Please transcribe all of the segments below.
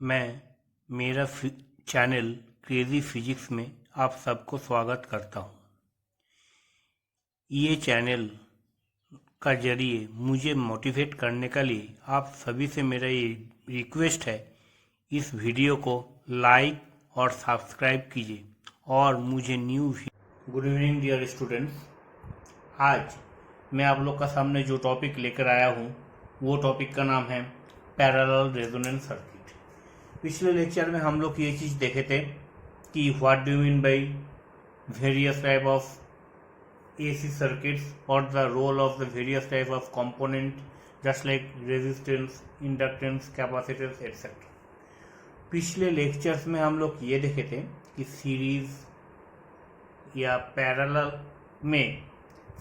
मैं मेरा channel crazy physics में आप सबको स्वागत करता हूँ। ये चैनल का जरिए मुझे मोटिवेट करने के लिए आप सभी से मेरा ये रिक्वेस्ट है, इस वीडियो को लाइक और सब्सक्राइब कीजिए और मुझे गुड इवनिंग डियर स्टूडेंट्स। आज मैं आप लोग का सामने जो टॉपिक लेकर आया हूँ वो टॉपिक का नाम है पैरेलल रेजोनेंस सर्किट। पिछले लेक्चर में हम लोग ये चीज़ देखे थे कि what do mean by various type of AC circuits or the role of the various type of component just like resistance, inductance, capacitance etc. पिछले लेक्चर्स में हम लोग ये देखे थे कि सीरीज या पैरेलल में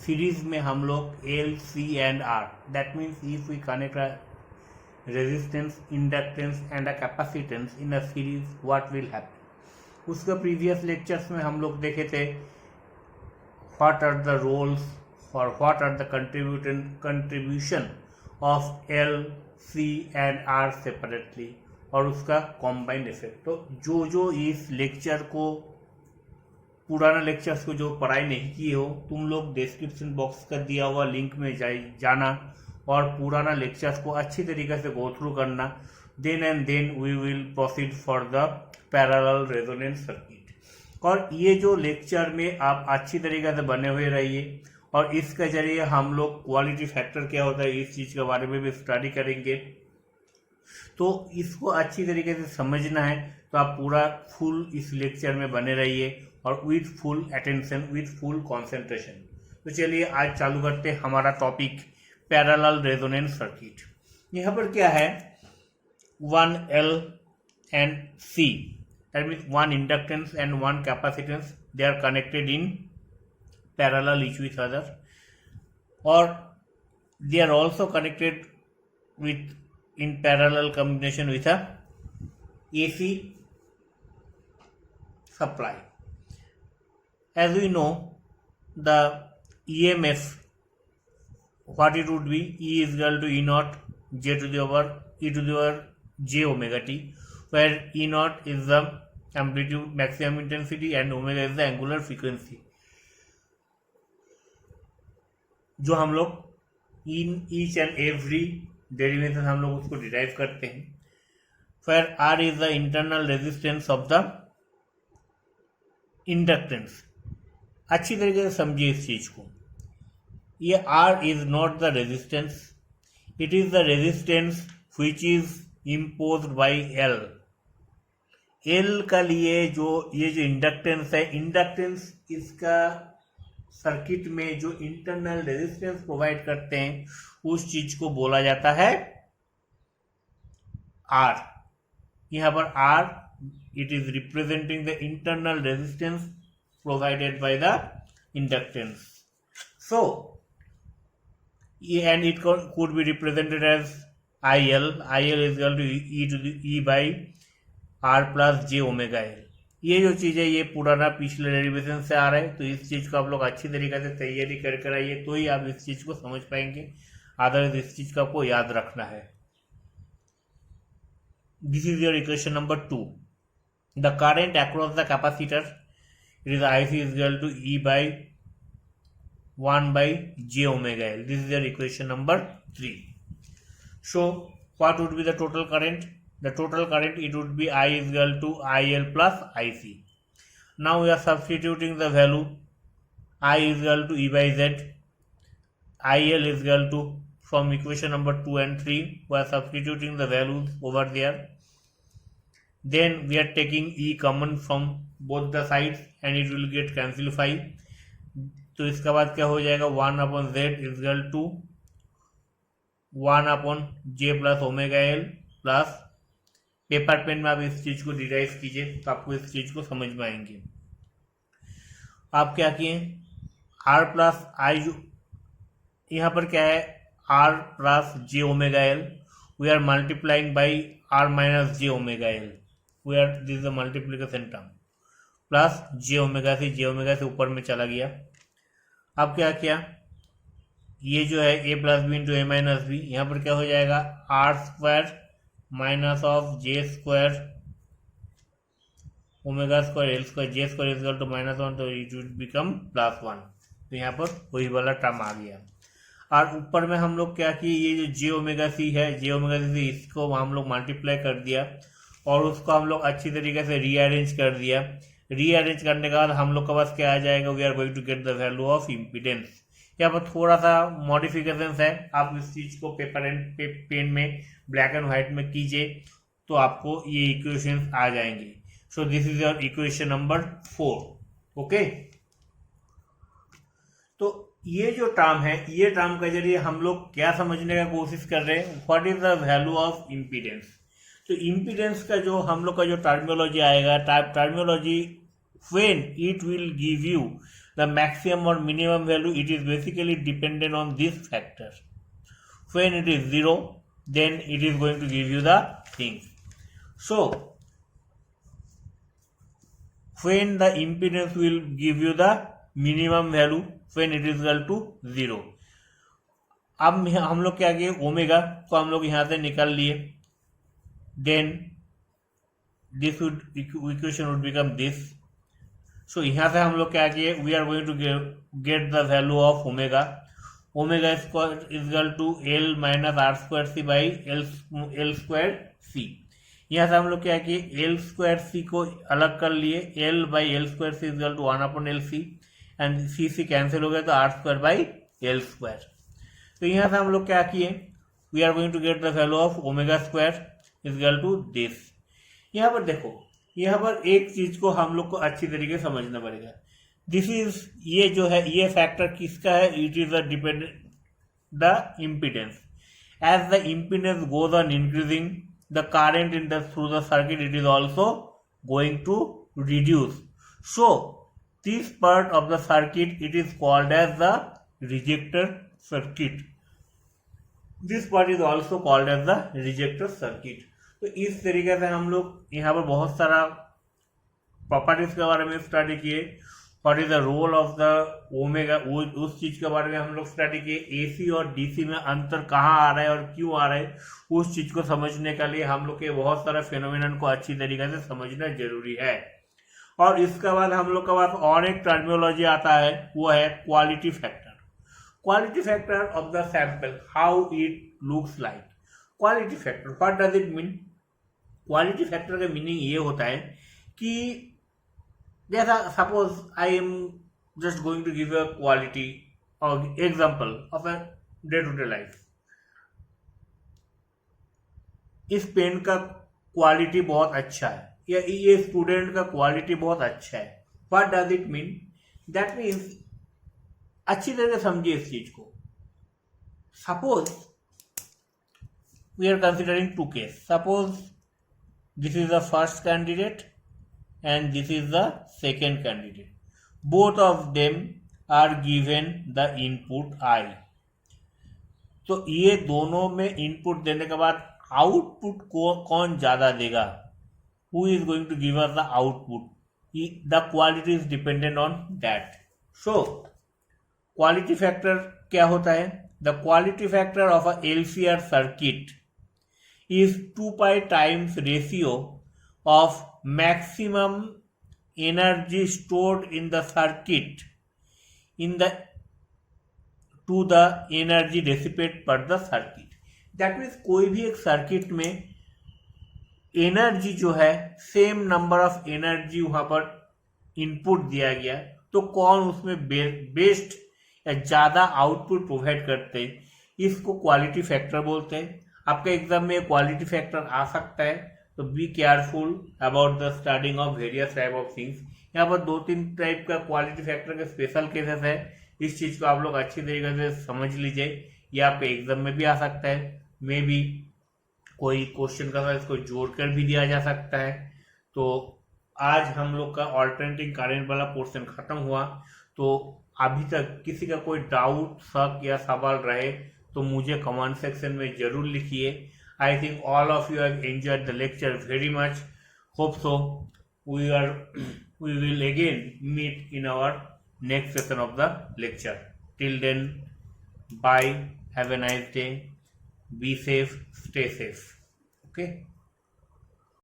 सीरीज में हम लोग L, C and R, that means if we connect a resistance, inductance and a capacitance in a series, what will happen. उसका प्रीवियस लेक्चर्स में हम लोग देखे थे what are the roles or what are the contribution of L, C and R separately और उसका combined effect. तो जो इस लेक्चर को पुराना लेक्चर्स को जो पढ़ाई नहीं किए हो, तुम लोग डिस्क्रिप्शन बॉक्स का दिया हुआ लिंक में जाना और पुराना लेक्चर्स को अच्छी तरीके से गो थ्रू करना. Then we will proceed for the parallel resonance circuit. और ये जो लेक्चर में आप अच्छी तरीके से बने हुए रहिए और इसके जरिए हम लोग क्वालिटी फैक्टर क्या होता है इस चीज़ के बारे में भी स्टडी करेंगे. तो इसको अच्छी तरीके से समझना है तो आप पूरा फुल इस लेक्चर में बने रहिए और with full attention, with full concentration. तो चलिए आज चालू करते हैं हमारा टॉपिक पैरेलल रेजोनेंस सर्किट. यहाँ पर क्या है, 1L and C, that means one inductance and one capacitance, they are connected in parallel each with other, or they are also connected with in parallel combination with a AC supply. As we know, the EMF, what it would be, E is equal to E naught J to the power E to the power J omega t, where E naught is the amplitude maximum intensity and omega is the angular frequency. जो हम लोग in each and every derivation हम लोग उसको derive करते हैं. फिर R is the internal resistance of the inductance. अच्छी तरीके से समझिए इस चीज को. ये R is not the resistance, it is the resistance which is imposed by L. L का लिए ये जो इंडक्टेंस है, इंडक्टेंस इसका सर्किट में जो इंटरनल रेजिस्टेंस प्रोवाइड करते हैं उस चीज को बोला जाता है R. यहाँ पर R, it is representing the internal resistance provided by the inductance. So, and it could be represented as IL is equal to E by R plus J omega L. ये जो चीज़ है ये पुराना पिछले डेरिवेशन से आ रहा है. तो इस चीज़ को आप लोग अच्छी तरीके से तैयारी कर आइए तो ही आप इस चीज़ को समझ पाएंगे. अदरवाइज इस चीज़ का आपको याद रखना है. This is your equation number 2. The current across the capacitor, it is IC is equal to E by 1 by J omega L. This is your equation number 3. So what would be the total current? The total current, it would be I is equal to IL plus IC. Now we are substituting the value. I is equal to E by Z. IL is equal to, from equation number 2 and 3, we are substituting the values over there. Then we are taking E common from both the sides and it will get cancelled. तो इसके बाद क्या हो जाएगा, 1 upon Z is equal to 1 upon J plus omega L plus, paper pen में आप इस चीज को डिराइव कीजिए तो आपको इस चीज को समझ में आएंगे. आप क्या किए, R प्लस आई, यहाँ पर क्या है, R plus J omega L, we are multiplying by R minus J omega L, we are, this is the multiplication term, plus J omega से ऊपर में चला गया. अब क्या किया, ये जो है a plus B into A minus B, यहाँ पर क्या हो जाएगा, R square minus of J square omega square L square J square is equal to -1, तो इट विल बिकम +1। तो यहाँ पर वही वाला टर्म आ गया। और ऊपर में हम लोग क्या किए, ये जो जे ओमेगा सी है, जे ओमेगा सी इसको हम लोग मल्टीप्लाई कर दिया और उसको हम लोग अच्छी तरीके से रीअरेंज कर दिया। रीअरेंज करने के बाद हम लोग के पास क्या आ जाएगा, we are going to get the value of impedance. यहाँ पर थोड़ा सा मॉडिफिकेशन है, आप इस चीज को पेपर एंड पेन में ब्लैक एंड व्हाइट में कीजिए तो आपको ये इक्वेशंस आ जाएंगे। So this is your equation number 4। Okay, तो ये जो टर्म है, ये टर्म के जरिए हम लोग क्या समझने का कोशिश कर रहे हैं, what is the value of impedance. तो इम्पीडेंस का जो हम लोग का जो टर्मिनोलॉजी आएगा, terminology when it will give you the maximum और minimum value, it is basically dependent on this factor. When it is 0 then it is going to give you the thing. So when the impedance will give you the minimum value when it is equal to 0। अब हम लोग क्या किए, omega को हम लोग यहां से निकाल लिए, then this would equation would become this. So यहां से हम लोग क्या किए, we are going to get the value of omega. Omega square is equal to L minus R square C by L square C. यहाँ से हम लोग क्या किए, एल स्क्वायर सी को अलग कर लिए, L by L square C is equal to 1/LC and C cancel हो गया तो R square by L square. तो यहाँ से हम लोग क्या किए, we are going to get the value of omega square is equal to this. यहाँ पर देखो, यहाँ पर एक चीज को हम लोग को अच्छी तरीके से समझना पड़ेगा। दिस इज, ये जो है ये फैक्टर किसका है, it is the dependent the impedance. As the impedance goes on increasing, the current in the through the circuit it is also going to reduce. So this part of the circuit it is called as the rejector circuit. This part is also called as the rejector circuit. तो इस तरीके से हम लोग यहाँ पर बहुत सारा प्रॉपर्टीज के बारे में स्टडी किए। What is the role of the omega, उस चीज के बारे में हम लोग स्टडी किए। एसी और डीसी में अंतर कहाँ आ रहा है और क्यों आ रहा है, उस चीज को समझने के लिए हम लोग के बहुत सारा फेनोमेनन को अच्छी तरीके से समझना जरूरी है। और इसके बाद हम लोग के पास और एक टर्मिनोलॉजी आता है, वो है quality factor. Quality factor of the sample, how it looks like. Quality factor, what does it mean. Quality factor का मीनिंग ये होता है कि जैसा suppose I am just going to give a quality और example of a day to day life. इस pen का quality बहुत अच्छा है, या ये स्टूडेंट का क्वालिटी बहुत अच्छा है। What does it mean, that means अच्छी तरह से समझिए इस चीज को। Suppose we are considering two case, suppose this is the first candidate and this is the second candidate. Both of them are given the input I. तो ये दोनों में इनपुट देने के बाद आउटपुट को कौन ज्यादा देगा, who is going to give us the output, the quality is dependent on that. So quality factor क्या होता है, the quality factor of a LCR circuit is 2 pi times ratio of maximum energy stored in the circuit in the to the energy dissipate per the circuit. That means कोई भी एक circuit में energy जो है, same number of energy वहां पर input दिया गया, तो कौन उसमें बेस्ट या ज्यादा आउटपुट प्रोवाइड करते हैं, इसको क्वालिटी फैक्टर बोलते हैं। आपके एग्जाम में क्वालिटी फैक्टर आ सकता है, तो be careful about the starting of various type of things. यहाँ पर 2-3 टाइप का क्वालिटी फैक्टर के स्पेशल केसेस है, इस चीज को आप लोग अच्छी तरीके से समझ लीजिए। ये आपके एग्जाम में भी आ सकता है, मे बी कोई क्वेश्चन का इसको जोड़कर भी दिया जा सकता है। तो आज हम लोग का ऑल्टरनेटिंग करंट वाला पोर्शन खत्म हुआ। तो अभी तक किसी का कोई डाउट, शक या सवाल रहे तो मुझे कमेंट सेक्शन में जरूर लिखिए। I think all of you have enjoyed the lecture very much. Hope so. We will again meet in our next session of the lecture. Till then, bye. Have a nice day. Be safe. Stay safe. Okay. Okay.